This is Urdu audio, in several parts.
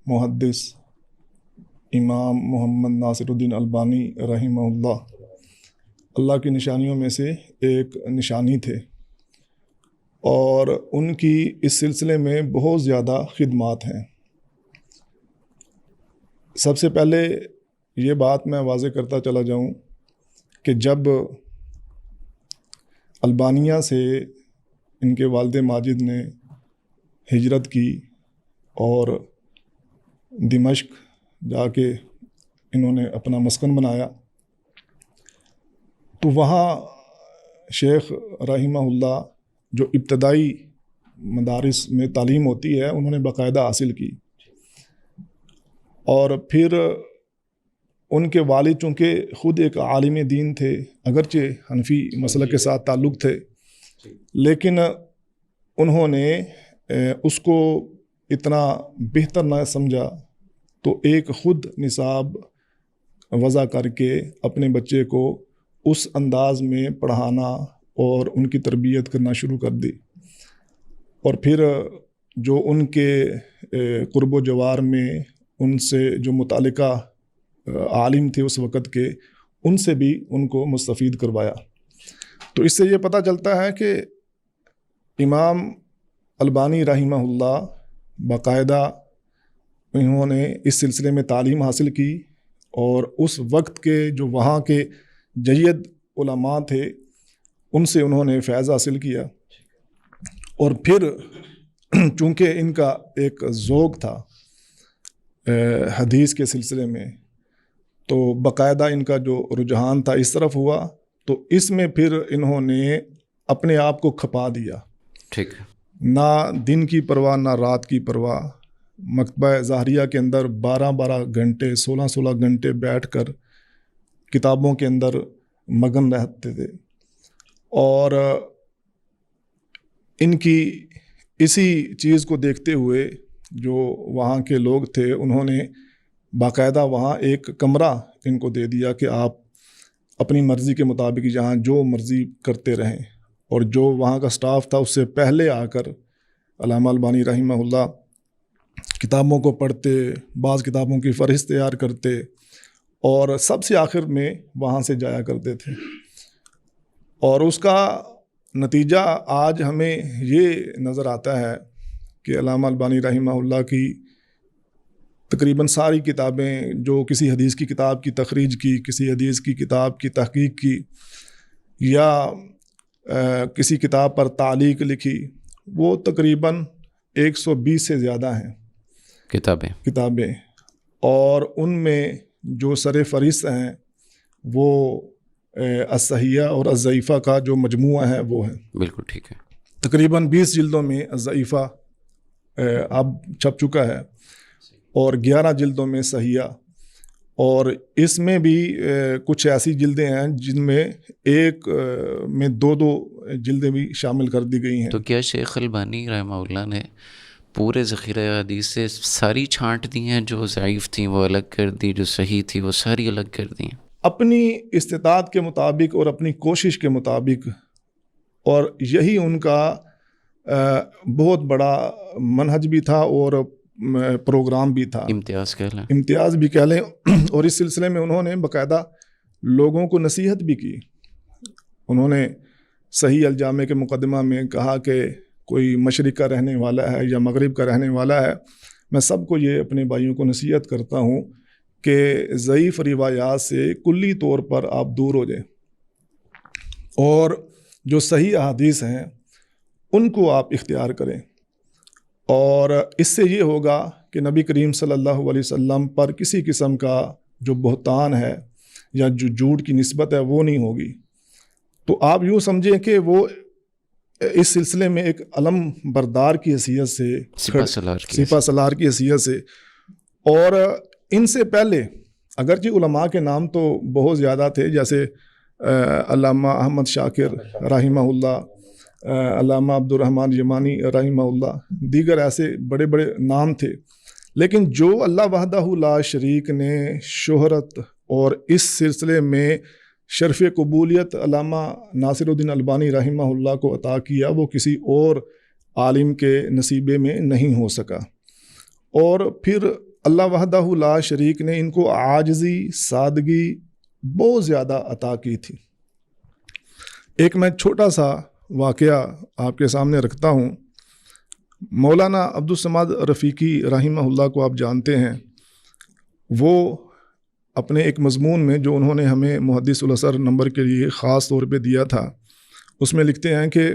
محدث امام محمد ناصر الدین البانی رحمہ اللہ کی نشانیوں میں سے ایک نشانی تھے، اور ان کی اس سلسلے میں بہت زیادہ خدمات ہیں۔ سب سے پہلے یہ بات میں واضح کرتا چلا جاؤں کہ جب البانیہ سے ان کے والد ماجد نے ہجرت کی اور دمشق جا کے انہوں نے اپنا مسکن بنایا، تو وہاں شیخ رحمہ اللہ جو ابتدائی مدارس میں تعلیم ہوتی ہے انہوں نے باقاعدہ حاصل کی، اور پھر ان کے والد چونکہ خود ایک عالم دین تھے، اگرچہ حنفی مسلک کے ساتھ تعلق تھے، لیکن انہوں نے اس کو اتنا بہتر نہ سمجھا، تو ایک خود نصاب وضع کر کے اپنے بچے کو اس انداز میں پڑھانا اور ان کی تربیت کرنا شروع کر دی، اور پھر جو ان کے قرب و جوار میں ان سے جو متعلقہ عالم تھے اس وقت کے، ان سے بھی ان کو مستفید کروایا۔ تو اس سے یہ پتہ چلتا ہے کہ امام البانی رحمہ اللہ باقاعدہ انہوں نے اس سلسلے میں تعلیم حاصل کی، اور اس وقت کے جو وہاں کے جید علماء تھے ان سے انہوں نے فیض حاصل کیا، اور پھر چونکہ ان کا ایک ذوق تھا حدیث کے سلسلے میں، تو باقاعدہ ان کا جو رجحان تھا اس طرف ہوا، تو اس میں پھر انہوں نے اپنے آپ کو کھپا دیا، ٹھیک، نہ دن کی پرواہ نہ رات کی پرواہ، مکتبہ ظاہریہ کے اندر 12 گھنٹے 16 گھنٹے بیٹھ کر کتابوں کے اندر مگن رہتے تھے، اور ان کی اسی چیز کو دیکھتے ہوئے جو وہاں کے لوگ تھے انہوں نے باقاعدہ وہاں ایک کمرہ ان کو دے دیا کہ آپ اپنی مرضی کے مطابق جہاں جو مرضی کرتے رہیں، اور جو وہاں کا سٹاف تھا اس سے پہلے آ کر علامہ البانی رحمہ اللہ کتابوں کو پڑھتے، بعض کتابوں کی فہرست تیار کرتے، اور سب سے آخر میں وہاں سے جایا کرتے تھے، اور اس کا نتیجہ آج ہمیں یہ نظر آتا ہے کہ علامہ البانی رحمہ اللہ کی تقریباً ساری کتابیں، جو کسی حدیث کی کتاب کی تخریج کی، کسی حدیث کی کتاب کی تحقیق کی، یا کسی کتاب پر تعلیق لکھی، وہ تقریباً 120 سے زیادہ ہیں کتابیں، اور ان میں جو سر فہرست ہیں وہ الصحیحہ اور الضعیفہ کا جو مجموعہ ہے وہ ہے۔ بالکل ٹھیک ہے۔ تقریباً 20 جلدوں میں الضعیفہ اب چھپ چکا ہے، اور 11 جلدوں میں صحیحہ، اور اس میں بھی کچھ ایسی جلدیں ہیں جن میں ایک میں 2 جلدیں بھی شامل کر دی گئی ہیں۔ تو کیا شیخ البانی رحمہ اللہ نے پورے ذخیرہ حدیث سے ساری چھانٹ دی ہیں؟ جو ضعیف تھیں وہ الگ کر دی، جو صحیح تھی وہ ساری الگ کر دی ہیں؟ اپنی استطاعت کے مطابق اور اپنی کوشش کے مطابق، اور یہی ان کا بہت بڑا منہج بھی تھا اور پروگرام بھی تھا، امتیاز بھی کہہ لیں، اور اس سلسلے میں انہوں نے باقاعدہ لوگوں کو نصیحت بھی کی۔ انہوں نے صحیح الجامع کے مقدمہ میں کہا کہ کوئی مشرق کا رہنے والا ہے یا مغرب کا رہنے والا ہے، میں سب کو یہ اپنے بھائیوں کو نصیحت کرتا ہوں کہ ضعیف روایات سے کلی طور پر آپ دور ہو جائیں، اور جو صحیح احادیث ہیں ان کو آپ اختیار کریں، اور اس سے یہ ہوگا کہ نبی کریم صلی اللہ علیہ وسلم پر کسی قسم کا جو بہتان ہے یا جو جھوٹ کی نسبت ہے وہ نہیں ہوگی۔ تو آپ یوں سمجھیں کہ وہ اس سلسلے میں ایک علم بردار کی حیثیت سے، سپہ سالار کی حیثیت سے، اور ان سے پہلے اگرچہ علماء کے نام تو بہت زیادہ تھے، جیسے علامہ احمد شاکر رحمہ اللہ، علامہ عبد الرحمن یمانی رحمہ اللہ، دیگر ایسے بڑے بڑے نام تھے، لیکن جو اللہ وحدہ لا شریک نے شہرت اور اس سلسلے میں شرف قبولیت علامہ ناصر الدین البانی رحمہ اللہ کو عطا کیا، وہ کسی اور عالم کے نصیبے میں نہیں ہو سکا۔ اور پھر اللہ وحدہ لا شریک نے ان کو عاجزی، سادگی بہت زیادہ عطا کی تھی۔ ایک میں چھوٹا سا واقعہ آپ کے سامنے رکھتا ہوں۔ مولانا عبدالصمد رفیقی رحمہ اللہ کو آپ جانتے ہیں، وہ اپنے ایک مضمون میں جو انہوں نے ہمیں محدث الاثر نمبر کے لیے خاص طور پہ دیا تھا، اس میں لکھتے ہیں کہ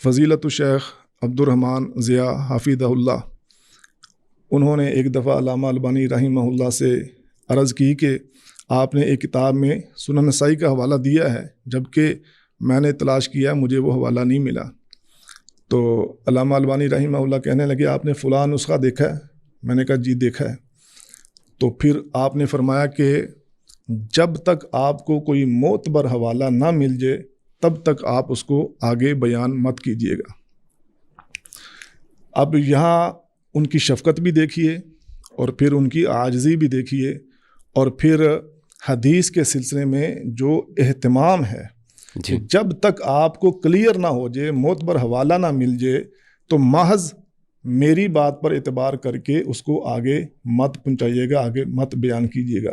فضیلت الشیخ عبدالرحمن ضیاء حفظہ اللہ، انہوں نے ایک دفعہ علامہ البانی رحمہ اللہ سے عرض کی کہ آپ نے ایک کتاب میں سنن نسائی کا حوالہ دیا ہے، جبکہ میں نے تلاش کیا مجھے وہ حوالہ نہیں ملا۔ تو علامہ البانی رحمہ اللہ کہنے لگے آپ نے فلاں نسخہ دیکھا ہے؟ میں نے کہا جی دیکھا ہے۔ تو پھر آپ نے فرمایا کہ جب تک آپ کو کوئی معتبر حوالہ نہ مل جائے تب تک آپ اس کو آگے بیان مت کیجیے گا۔ اب یہاں ان کی شفقت بھی دیکھیے اور پھر ان کی عاجزی بھی دیکھیے، اور پھر حدیث کے سلسلے میں جو اہتمام ہے کہ جب تک آپ کو کلیئر نہ ہو جائے، معتبر حوالہ نہ مل جائے، تو محض میری بات پر اعتبار کر کے اس کو آگے مت پہنچائیے گا، آگے مت بیان کیجیے گا۔